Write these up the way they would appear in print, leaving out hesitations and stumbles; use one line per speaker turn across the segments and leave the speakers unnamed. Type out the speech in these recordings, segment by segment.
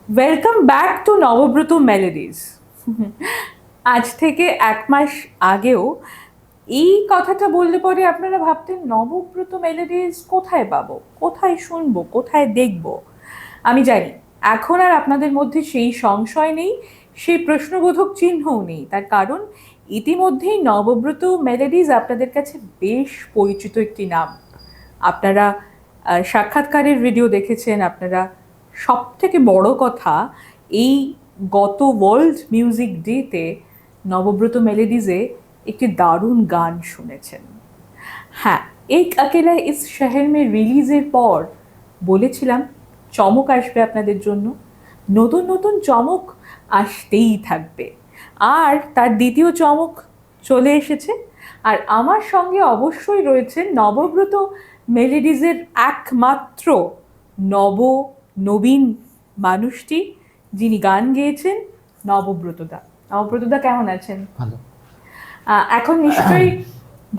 Welcome back to Nabobrata melodies. আজ থেকে 1 মাস আগেও এই কথাটা বললে পরে আপনারা ভাবতেন নবব্রত মেলোডিজ কোথায় পাবো, কোথায় শুনবো, কোথায় দেখবো। আমি জানি এখন আর আপনাদের মধ্যে সেই সংশয় নেই, সেই প্রশ্নবোধক চিহ্নও নেই। তার কারণ ইতিমধ্যেই নবব্রত মেলোডিজ আপনাদের কাছে বেশ পরিচিত একটি নাম। আপনারা সাক্ষাৎকারের ভিডিও দেখেছেন, আপনারা সব থেকে বড় কথা এই গত ওয়ার্ল্ড মিউজিক ডেতে নবব্রত মেলোডিজে একটি দারুণ গান শুনেছেন। হ্যাঁ, এক আকেলা ইস শহর মে রিলিজের পর বলেছিলাম চমক আসবে আপনাদের জন্য, নতুন নতুন চমক আসতেই থাকবে। আর তার দ্বিতীয় চমক চলে এসেছে। আর আমার সঙ্গে অবশ্যই রয়েছেন নবব্রত মেলোডিজের একমাত্র নবীন মানুষটি, যিনি গান গেয়েছেন, নবব্রতদা। নবব্রতদা কেমন আছেন?
ভালো।
এখন নিশ্চয়ই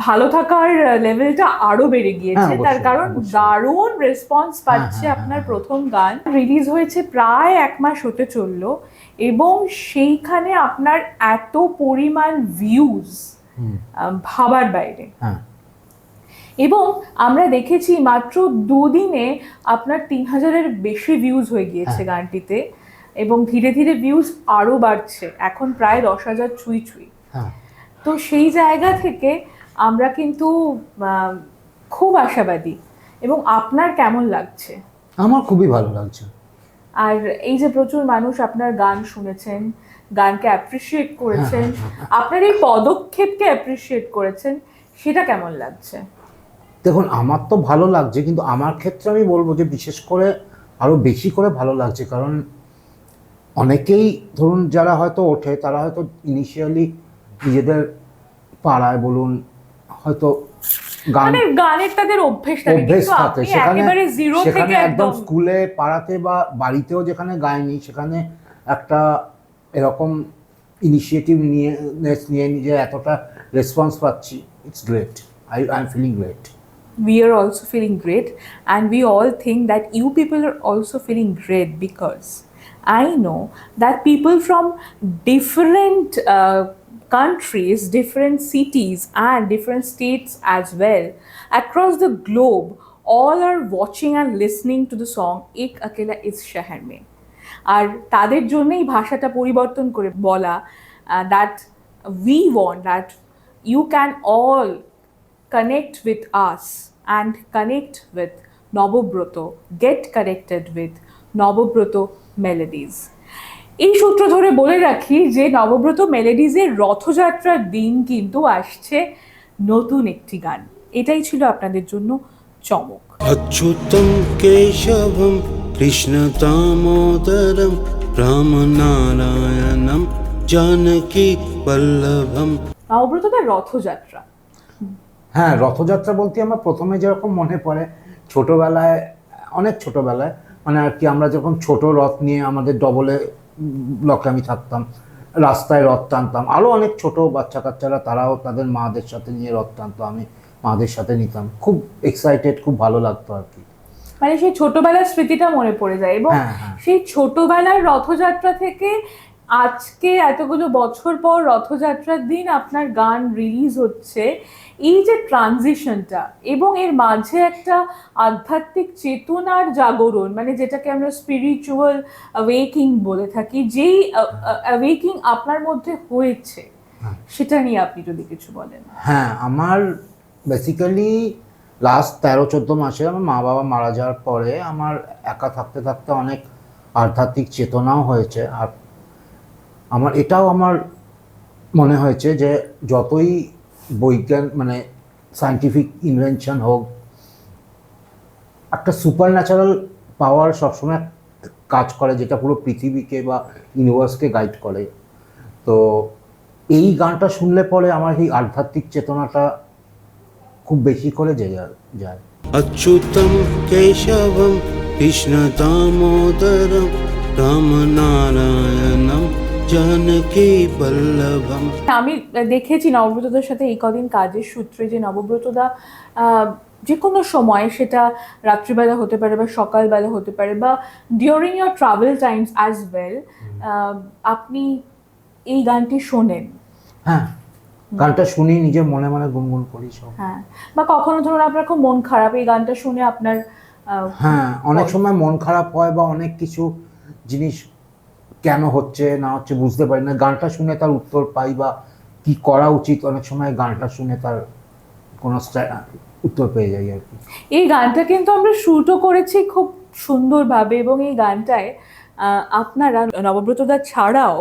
ভালো থাকার লেভেলটা আরো বেড়ে গিয়েছে, তার কারণ দারুণ রেসপন্স পাচ্ছে আপনার প্রথম গান। রিলিজ হয়েছে প্রায় 1 মাস হতে চললো এবং সেইখানে আপনার এত পরিমাণ ভিউজ ভাবার বাইরে। এবং আমরা দেখেছি মাত্র 2 দিনে আপনার 3000-এর বেশি ভিউজ হয়ে গিয়েছে গানটিতে, এবং ধীরে ধীরে ভিউজ আরো বাড়ছে, এখন প্রায় 10,000 ছুঁই ছুঁই। তো সেই জায়গা থেকে আমরা কিন্তু খুব আশাবাদী। এবং আপনার কেমন লাগছে?
আমার খুবই ভালো লাগছে।
আর এই যে প্রচুর মানুষ আপনার গান শুনেছেন, গানকে অ্যাপ্রিসিয়েট করেছেন, আপনার এই পদক্ষেপকে অ্যাপ্রিসিয়েট করেছেন, সেটা কেমন লাগছে?
দেখুন, আমার তো ভালো লাগছে, কিন্তু আমার ক্ষেত্রে আমি বলবো যে বিশেষ করে আরো বেশি করে ভালো লাগছে, কারণ অনেকেই ধরুন যারা হয়তো ওঠে তারা হয়তো ইনিশিয়ালি নিজেদের পাড়ায় বলুন হয়তো
গানের তাদের অভ্যেস থাকে,
সেখানে একদম স্কুলে পাড়াতে বা বাড়িতেও যেখানে গায়নি, সেখানে একটা এরকম ইনিশিয়েটিভ নিয়ে নিজে এতটা রেসপন্স পাচ্ছি, it's great. I am feeling great.
We are also feeling great, and we all think that you people are also feeling great, because I know that people from different countries, different cities and different states as well across the globe, all are watching and listening to the song Ek Akela Is Shahar Mein. আর তাদের জন্যই ভাষাটা পরিবর্তন করে বলা, that we want that you can all connect with us and connect with Nabobrata, get connected with Nabobrata melodies. এই সূত্র ধরে বলে রাখি যে নবব্রত মেলোডিজের রথযাত্রার দিন কিন্তু আসছে নতুন একটি গান। এটাই ছিল আপনাদের জন্য চমক।
অচ্যুতম কেশবম কৃষ্ণ দামোদরম রাম নারায়ণম জানকী বল্লভম।
নবব্রতদের রথযাত্রা,
হ্যাঁ, রথযাত্রা বলতে আমার প্রথমে যেরকম মনে পড়ে ছোটবেলায়, অনেক ছোটবেলায়, মানে আর কি, আমরা যখন ছোট রথ নিয়ে আমাদের ডবলে ব্লকে আমি থাকতাম, রাস্তায় রথ টানতাম, আরও অনেক ছোট বাচ্চা কাচ্চারা তারাও তাদের মাদের সাথে নিয়ে রথ টানতো, আমি মাদের সাথে নিতাম, খুব এক্সাইটেড, খুব ভালো লাগতো আর কি।
মানে সেই ছোটবেলার স্মৃতিটা মনে পড়ে যায়। এবং সেই ছোটবেলার রথযাত্রা থেকে আজকে এতগুলো বছর পর রথযাত্রার দিন আপনার গান রিলিজ হচ্ছে, এই যে ট্রানজিশনটা এবং এর মাঝে একটা আধ্যাত্মিক চেতনার জাগরণ, মানে যেটাকে আমরা স্পিরিচুয়াল অ্যাওয়েকিং বলে থাকি, যেই অ্যাওয়েকিং আপনার মধ্যে হয়েছে, সেটা নিয়ে আপনি যদি কিছু বলেন।
হ্যাঁ, আমার বেসিক্যালি লাস্ট 13-14 মাসে আমার মা বাবা মারা যাওয়ার পরে আমার একা থাকতে থাকতে অনেক আধ্যাত্মিক চেতনাও হয়েছে। আর আমার এটাও আমার মনে হয়েছে যে যতই মানে সায়েন্টিফিক ইনভেনশন হোক, একটা সুপার ন্যাচারাল পাওয়ার সবসময় কাজ করে, যেটা পুরো পৃথিবীকে বা ইউনিভার্সকে গাইড করে। তো এই গানটা শুনলে পরে আমার এই আধ্যাত্মিক চেতনাটা খুব বেশি করে জেগে যায়।
অচ্যুতম কেশবম কৃষ্ণ দামোদরম রাম নারায়ণম জানকী বল্লভম।
আমি দেখেছি নবব্রতদার সাথে এই কদিন কাজের সূত্রে যে নবব্রতদা যে কোনো সময়, সেটা রাত্রিবেলা হতে পারে বা সকালবেলা হতে পারে বা during your travel Times as well, আপনি এই গানটি শোনেন?
হ্যাঁ, গানটা শুনি, নিজের মনে মনে গুনগুন করি সব।
হ্যাঁ, বা কখনো ধরুন আপনার খুব মন খারাপ, এই গানটা শুনে আপনার
হ্যাঁ, অনেক সময় মন খারাপ হয় বা অনেক কিছু জিনিস কেন হচ্ছে না হচ্ছে বুঝতে পারি না, গানটা শুনে তার উত্তর পাই বা কি করা উচিত অনেক সময় গানটা শুনে তার কোনো উত্তর পেয়ে যাই আর কি।
এই গানটা কিন্তু আমরা শুটও করেছি খুব সুন্দরভাবে, এবং এই গানটায় আপনারা নবব্রতদা ছাড়াও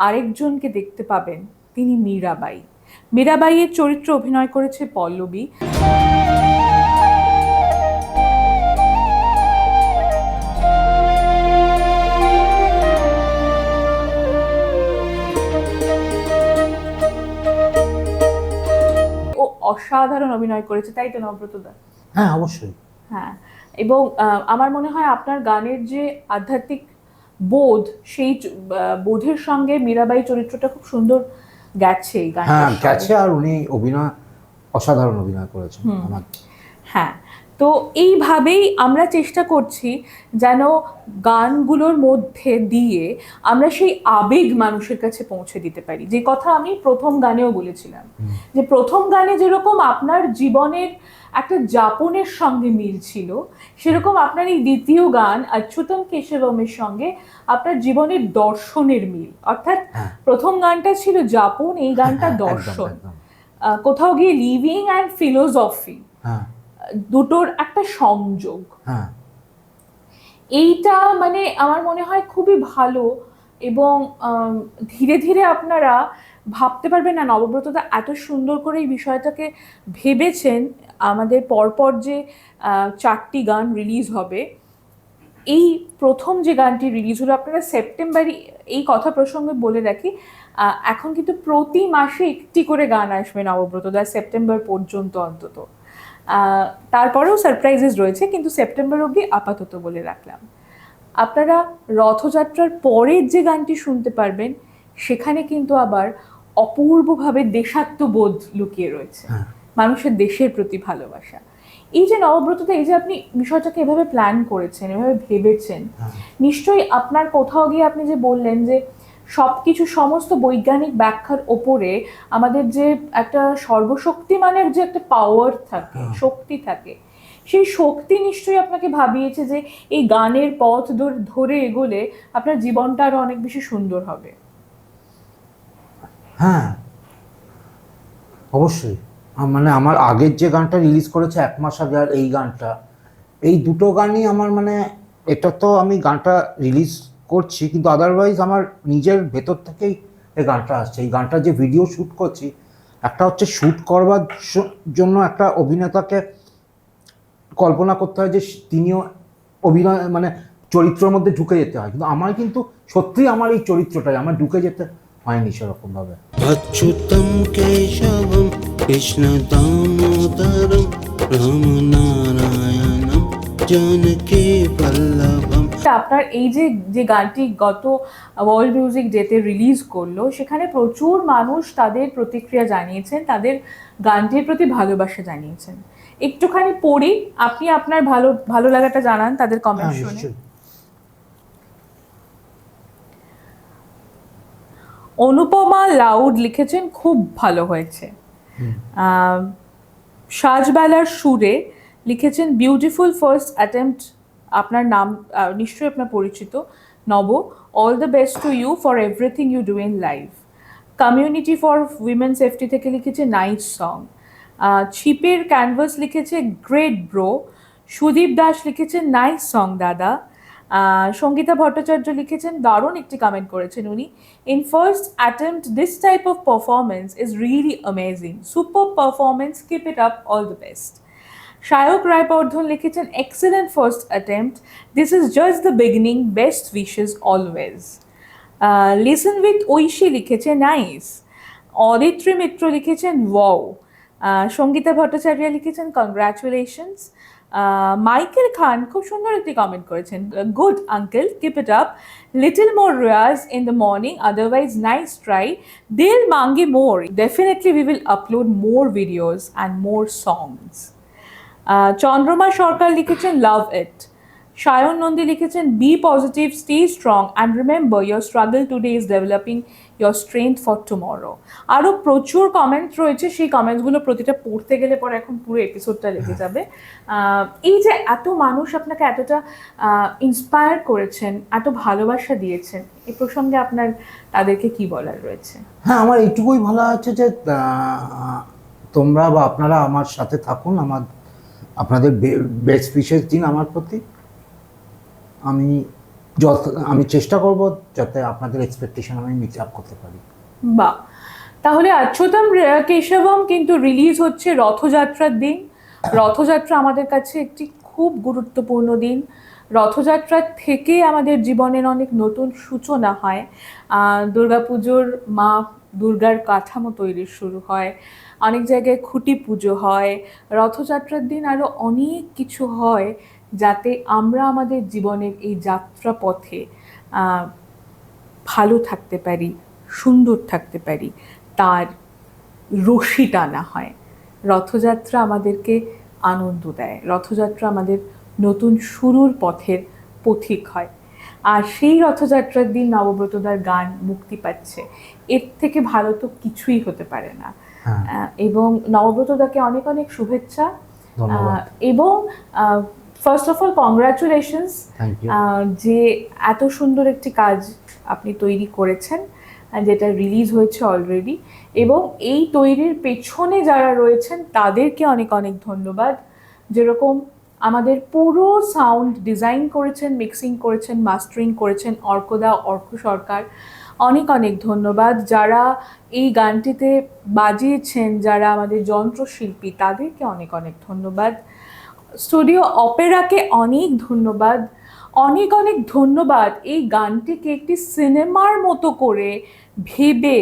আরেকজনকে দেখতে পাবেন, তিনি মীরাবাই। মীরাবাইয়ের চরিত্রে অভিনয় করেছে পল্লবী। ও অসাধারণ অভিনয় করেছে, তাই তো নবব্রতদা?
হ্যাঁ, অবশ্যই।
হ্যাঁ, এবং আমার মনে হয় আপনার গানের যে আধ্যাত্মিক বোধ, সেই বোধের সঙ্গে মীরাবাই চরিত্রটা খুব সুন্দর গেছে এই গানটার
হ্যাঁ,
সঙ্গে।
গেছে, আর উনি অভিনয় অসাধারণ অভিনয় করেছেন আমার।
হ্যাঁ, তো এইভাবেই আমরা চেষ্টা করছি যেন গানগুলোর মধ্যে দিয়ে আমরা সেই আবেগ মানুষের কাছে পৌঁছে দিতে পারি, যে কথা আমি প্রথম গানেও বলেছিলাম, যে প্রথম গানে যেরকম আপনার জীবনের একটা যাপনের সঙ্গে মিল ছিল, সেরকম আপনার এই দ্বিতীয় গান অচ্যুতম কেশবমের সঙ্গে আপনার জীবনের দর্শনের মিল। অর্থাৎ প্রথম গানটা ছিল যাপন, এই গানটা
একদম,
দর্শন।
একদম।
কোথাও গিয়ে লিভিং অ্যান্ড ফিলোসফি,
হ্যাঁ,
দুটোর একটা সংযোগ।
হ্যাঁ,
এইটা মানে আমার মনে হয় খুবই ভালো, এবং ধীরে ধীরে আপনারা ভাবতে পারবেন না নবব্রতদা এত সুন্দর করে এই বিষয়টাকে ভেবেছেন। আমাদের পরপর যে 4টি গান রিলিজ হবে, এই প্রথম যে গানটি রিলিজ হলো আপনারা সেপ্টেম্বরে, এই কথা প্রসঙ্গে বলে রাখি, এখন কিন্তু প্রতি মাসে একটি করে গান আসবে নবব্রতদা, সেপ্টেম্বর পর্যন্ত অন্তত। তারপরেও সারপ্রাইজেস রয়েছে, কিন্তু সেপ্টেম্বর অবধি আপাতত বলে রাখলাম। আপনারা রথযাত্রার পরের যে গানটি শুনতে পারবেন, সেখানে কিন্তু আবার অপূর্বভাবে দেশাত্মবোধ লুকিয়ে রয়েছে, মানুষের দেশের প্রতি ভালোবাসা। এই যে নবব্রতদা, এই যে আপনি বিষয়টাকে এভাবে প্ল্যান করেছেন, এভাবে ভেবেছেন, নিশ্চয়ই আপনার কোথাও গিয়ে আপনি যে বললেন যে সবকিছু সমস্ত বৈজ্ঞানিক ব্যাখ্যার ওপরে আমাদের যে একটা সর্বশক্তিমানের যে একটা পাওয়ার থাকে, শক্তি থাকে, সেই শক্তি নিশ্চয়ই আপনাকে ভাবিয়েছে যে এই গানের পথ ধরে এগোলে আপনার জীবনটা আরো অনেক বেশি সুন্দর হবে।
হ্যাঁ, অবশ্যই। মানে আমার আগের যে গানটা রিলিজ করেছে 1 মাস আগে, আর এই গানটা, এই দুটো গানই আমার মানে, এটা তো আমি গানটা রিলিজ করছি কিন্তু আদারওয়াইজ আমার নিজের ভেতর থেকেই এই গানটা আসছে। এই গানটা যে ভিডিও শ্যুট করছি, একটা হচ্ছে শ্যুট করবার জন্য একটা অভিনেতাকে কল্পনা করতে হয় যে তিনিও অভিনয় মানে চরিত্রের মধ্যে ঢুকে যেতে হয়, কিন্তু আমার কিন্তু সত্যিই আমার এই চরিত্রটাই আমার ঢুকে যেতে হয়নি সেরকম ভাবে।
अच्युतं केशवं कृष्णदामोदरं रामनारायणं जानकीवल्लभं।
আপনার এই যে যে গানটি গত ওয়ার্ল্ড মিউজিক ডেতে রিলিজ করলো, সেখানে প্রচুর মানুষ তাদের প্রতিক্রিয়া জানিয়েছেন, তাদের গানটির প্রতি ভালোবাসা জানিয়েছেন। একটুখানি পড়ি, আপনি আপনার ভালো লাগাটা জানান তাদের কমেন্ট
হ্যাঁ,
শুনে।
নিশ্চয়ই।
অনুপমা লাউড লিখেছেন খুব ভালো হয়েছে। সাজবেলার সুরে লিখেছেন বিউটিফুল ফার্স্ট অ্যাটেম্পট, আপনার নাম নিশ্চয়ই আপনার পরিচিত Nab, all the best to you for everything you do in life. Community for women safety থেকে লিখেছে নাইস সং। ছিপের ক্যানভাস লিখেছে গ্রেট ব্রো। সুদীপ দাস লিখেছেন নাইস সং দাদা। সঙ্গীতা ভট্টাচার্য লিখেছেন দারুণ একটি কমেন্ট করেছেন উনি, in first attempt this type of performance is really amazing, super performance, keep it up, all the best. Sayak Roybardhan লিখেছেন excellent first attempt, this is just the beginning, best wishes always. Listen with Oishi লিখেছে nice. অদিত্রী মিত্র লিখেছেন wow. Sangeeta Bhattacharya লিখেছেন congratulations. Michael খান খুব সুন্দর একটি comment করেছেন, good uncle, keep it up, little more riyaz in the morning, otherwise nice try, dil maange more, definitely we will upload more videos and more songs. Chandrama Sarkar লিখেছেন love it. Sayan Nandi লিখেছেন be positive, stay strong and remember your struggle today is developing your strength for tomorrow. আরও প্রচুর comment রয়েছে, সেই কমেন্টসগুলো প্রতিটা পড়তে গেলে পরে এখন পুরো এপিসোডটা লেগে যাবে। এই যে এত মানুষ আপনাকে এতটা ইন্সপায়ার করেছেন, এত ভালোবাসা দিয়েছেন, এই প্রসঙ্গে আপনার তাদেরকে কি বলার রয়েছে?
হ্যাঁ, আমার এইটুকুই ভালো আছে যে তোমরা বা আপনারা আমার সাথে থাকুন, আপনাদের বেস্ট উইশেস দিন আমার প্রতি। আমি চেষ্টা করব যাতে আপনাদের এক্সপেকটেশন আমি মিট আপ করতে পারি।
বা তাহলে অচ্যুতম কেশবম কিন্তু রিলিজ হচ্ছে রথযাত্রার দিন। রথযাত্রা আমাদের কাছে একটি খুব গুরুত্বপূর্ণ দিন। রথযাত্রার থেকে আমাদের জীবনের অনেক নতুন সূচনা হয়। দুর্গাপুজোর মা দুর্গার কাঠামো তৈরি শুরু হয়, অনেক জায়গায় খুঁটি পুজো হয়। রথযাত্রার দিন আরও অনেক কিছু হয় যাতে আমরা আমাদের জীবনের এই যাত্রা পথে ভালো থাকতে পারি, সুন্দর থাকতে পারি, তার রশি টানা হয়। রথযাত্রা আমাদেরকে আনন্দ দেয়, রথযাত্রা আমাদের নতুন শুরুর পথের পথিক হয়। আর সেই রথযাত্রার দিন নবব্রতদার গান মুক্তি পাচ্ছে, এর থেকে ভালো তো কিছুই হতে পারে না। এবং নবব্রতদাকে অনেক অনেক শুভেচ্ছা। এবং ফার্স্ট অফ অল কংগ্রাচুলেশনস যে এত সুন্দর একটি কাজ আপনি তৈরি করেছেন, যেটা রিলিজ হয়েছে অলরেডি। এবং এই তৈরির পেছনে যারা রয়েছেন তাদেরকে অনেক অনেক ধন্যবাদ। যেরকম আমাদের পুরো সাউন্ড ডিজাইন করেছেন, মিক্সিং করেছেন, মাস্টারিং করেছেন অর্ক সরকার, অনেক অনেক ধন্যবাদ। যারা এই গানটিতে বাজিয়েছেন, যারা আমাদের যন্ত্রশিল্পী, তাদেরকে অনেক অনেক ধন্যবাদ। স্টুডিও অপেরাকে অনেক ধন্যবাদ, অনেক অনেক ধন্যবাদ। এই গানটিকে একটি সিনেমার মতো করে ভেবে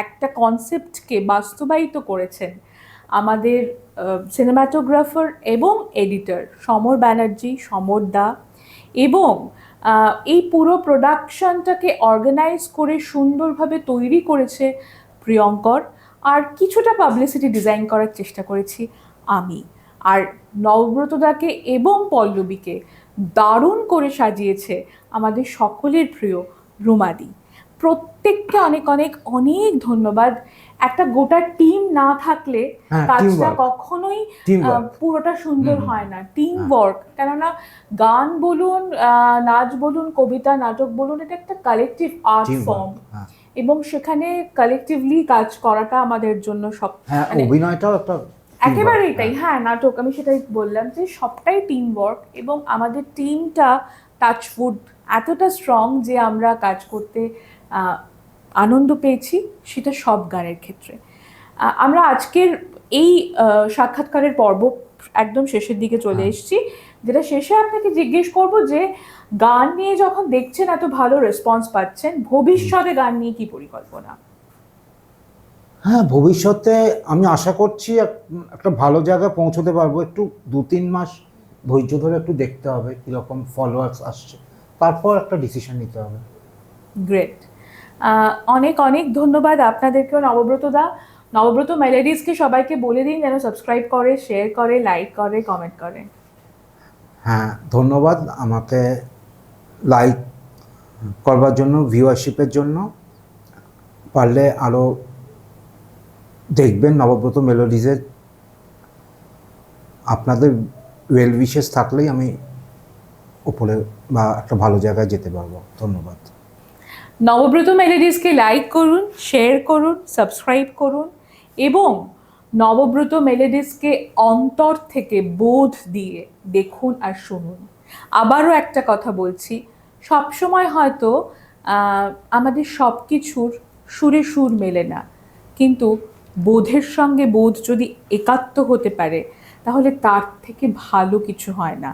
একটা কনসেপ্টকে বাস্তবায়িত করেছেন আমাদের সিনেমাটোগ্রাফার এবং এডিটর সমর ব্যানার্জি, সমর দা। এবং এই পুরো প্রোডাকশনটাকে অর্গানাইজ করে সুন্দরভাবে তৈরি করেছে প্রিয়ঙ্কর। আর কিছুটা পাবলিসিটি ডিজাইন করার চেষ্টা করেছি আমি। আর নবব্রতদাকে এবং পল্লবীকে দারুণ করে সাজিয়েছে আমাদের সকলের প্রিয় রুমাদি। প্রত্যেককে অনেক অনেক অনেক ধন্যবাদ। একটা গোটা টিম না থাকলে কাজটা কখনোই পুরোটা সুন্দর হয় না। টিম ওয়ার্ক, কেননা গান বলুন, নাচ বলুন, কবিতা, নাটক বলুন, এটা একটা কালেকটিভ আর্ট ফর্ম। এবং সেখানে কালেকটিভলি কাজ করাটা আমাদের জন্য সব,
অভিনয়টাও একটা
একেবারেই তাই। হ্যাঁ, নাটক, আমি সেটাই বললাম যে সবটাই টিম ওয়ার্ক। এবং আমাদের টিমটা টাচউড এতটা স্ট্রং যে আমরা কাজ করতে আনন্দ পেয়েছি, সেটা সব গানের ক্ষেত্রে। আমরা আজকের এই সাক্ষাৎকারের পর্ব একদম শেষের দিকে চলে এসেছি, যেটা শেষে আপনাকে জিজ্ঞেস করব যে গান নিয়ে যখন দেখছেন এত ভালো রেসপন্স পাচ্ছেন, ভবিষ্যতে গান নিয়ে কি পরিকল্পনা?
হ্যাঁ, ভবিষ্যতে আমি আশা করছি একটা ভালো জায়গায় পৌঁছতে পারবো। একটু 2-3 মাস ধৈর্য ধরে একটু দেখতে হবে কীরকম ফলোয়ার্স আসছে, তারপর একটা ডিসিশন নিতে হবে।
গ্রেট, অনেক অনেক ধন্যবাদ আপনাদেরকেও। নবব্রত মেলোডিজকে সবাইকে বলে দিন যেন সাবস্ক্রাইব করে, শেয়ার করে, লাইক করে, কমেন্ট করে।
হ্যাঁ, ধন্যবাদ আমাকে লাইক করবার জন্য, ভিউয়ারশিপের জন্য। পারলে আরও দেখবেন নবব্রত মেলোডিজের। আপনাদের ওয়েল উইশেস থাকলেই আমি উপরে বা একটা ভালো জায়গায় যেতে পারবো। ধন্যবাদ।
নবব্রত মেলোডিজকে লাইক করুন, শেয়ার করুন, সাবস্ক্রাইব করুন এবং নবব্রত মেলোডিজকে অন্তর থেকে বোধ দিয়ে দেখুন আর শুনুন। আবারও একটা কথা বলছি, সবসময় হয়তো আমাদের সব কিছুর সুরে সুর মেলে না, কিন্তু বোধের সঙ্গে বোধ যদি একাত্ম হতে পারে তাহলে তার থেকে ভালো কিছু হয় না।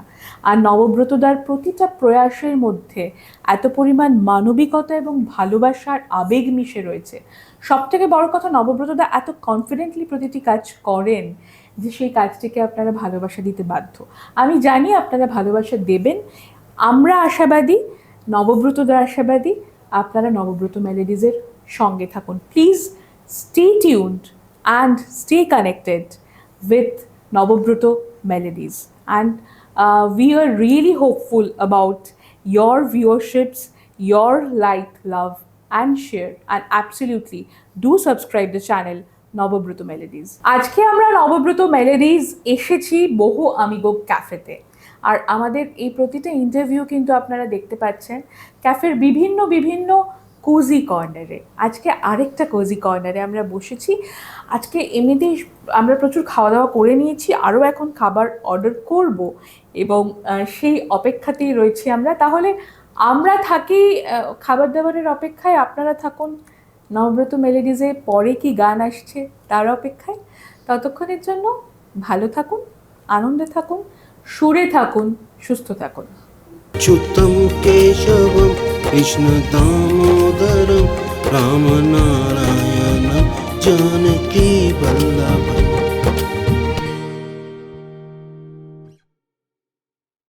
আর নবব্রতদার প্রতিটা প্রয়াসের মধ্যে এত পরিমাণ মানবিকতা এবং ভালোবাসার আবেগ মিশে রয়েছে। সবথেকে বড় কথা, নবব্রতদা এত কনফিডেন্টলি প্রতিটি কাজ করেন যে সেই কাজটিকে আপনারা ভালোবাসা দিতে বাধ্য। আমি জানি আপনারা ভালোবাসা দেবেন, আমরা আশাবাদী, নবব্রতদা আশাবাদী। আপনারা নবব্রত মেলোডিজের সঙ্গে থাকুন। Please stay tuned and stay connected with Navabruto Melodies. And we are really hopeful about your viewerships, your like, love, and share. And absolutely do subscribe the channel Nabobrata melodies. আজকে আমরা নবব্রত মেলোডিজ এসেছি বহু আমিগো ক্যাফেতে। আর আমাদের এই প্রতিটা ইন্টারভিউ কিন্তু আপনারা দেখতে পাচ্ছেন ক্যাফের বিভিন্ন বিভিন্ন কোজি কর্নারে। আজকে আরেকটা কোজি কর্নারে আমরা বসেছি। আজকে এমনিতেই আমরা প্রচুর খাওয়া দাওয়া করে নিয়েছি, আরও এখন খাবার অর্ডার করব এবং সেই অপেক্ষাতেই রয়েছি আমরা। তাহলে আমরা থাকি খাবার দাবারের অপেক্ষায়, আপনারা থাকুন নবব্রত মেলোডিজে পরে কি গান আসছে তার অপেক্ষায়। ততক্ষণের জন্য ভালো থাকুন, আনন্দে থাকুন, সুরে থাকুন, সুস্থ থাকুন।
च्युतं केशवं कृष्णदामोदरं रामनारायणं जानकीवल्लभम्